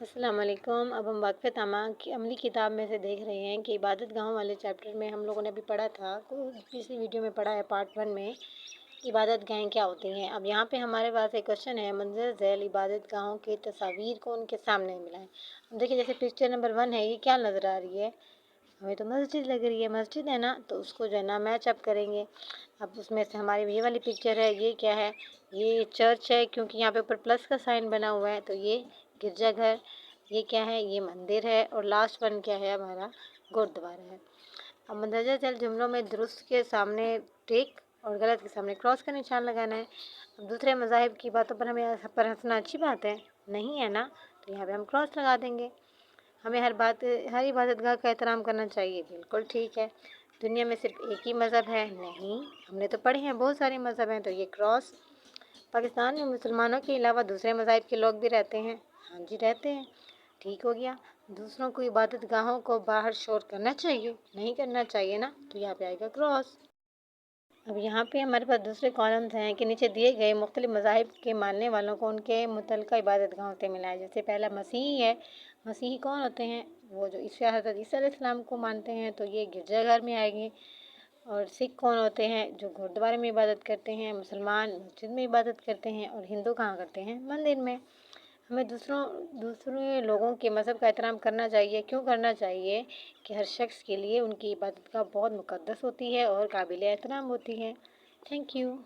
अस्सलाम वालेकुम। अब हम वाक़फ़े तमाम की अमली किताब में से देख रहे हैं कि इबादत गाहों वाले चैप्टर में हम लोगों ने अभी पढ़ा था, पिछली वीडियो में पढ़ा है पार्ट 1 में इबादत गाहें क्या होती हैं। अब यहाँ पे हमारे पास एक क्वेश्चन है, मंज़र झैल इबादत गाहों की तस्वीर को उनके सामने मिलाएं। अब देखिए जैसे पिक्चर नंबर 1 है, ये क्या नज़र आ रही है, हमें तो मस्जिद लग रही है, मस्जिद है ना, तो उसको जो है ना मैच अप करेंगे। अब उसमें से हमारी ये वाली पिक्चर है, ये क्या है, ये चर्च है क्योंकि यहाँ पे ऊपर प्लस का साइन बना हुआ है, तो ये गिरजाघर। ये क्या है, ये मंदिर है। और लास्ट वन क्या है, हमारा गुरुद्वारा है। अब मंदरजा झैल जुमलों में दुरुस्त के सामने टिक और गलत के सामने क्रॉस का निशान लगाना है। अब दूसरे मज़ाहिब की बातों पर हमें पर हंसना अच्छी बात है नहीं है ना, तो यहाँ पे हम क्रॉस लगा देंगे। हमें हर इबादतगाह का एहतराम करना चाहिए, बिल्कुल ठीक है। दुनिया में सिर्फ एक ही मज़हब है नहीं, हमने तो पढ़े हैं बहुत सारे मज़हब हैं, तो ये क्रॉस। पाकिस्तान में मुसलमानों के अलावा दूसरे मज़ाहिब के लोग भी रहते हैं, हाँ जी रहते हैं, ठीक हो गया। दूसरों को इबादत गाहों को बाहर शोर करना चाहिए नहीं करना चाहिए ना, तो यहाँ पे आएगा क्रॉस। अब यहाँ पे हमारे पास दूसरे कॉलम्स हैं कि नीचे दिए गए मुख्तलिफ मज़ाहिब के मानने वालों को उनके मुतल्लिक़ा इबादत गाहों से मिलाएं। जैसे पहला मसीही है, मसीही कौन होते हैं, वो जो हज़रत ईसा अलैहिस्सलाम को मानते हैं, तो ये गिरजाघर में आएंगे। और सिख कौन होते हैं, जो गुरुद्वारे में इबादत करते हैं। मुसलमान मस्जिद में इबादत करते हैं। और हिंदू कहाँ करते हैं, मंदिर में। हमें दूसरे लोगों के मज़हब का एहतराम करना चाहिए। क्यों करना चाहिए, कि हर शख्स के लिए उनकी इबादत का बहुत मुक़द्दस होती है और काबिल एहतराम होती है। Thank you.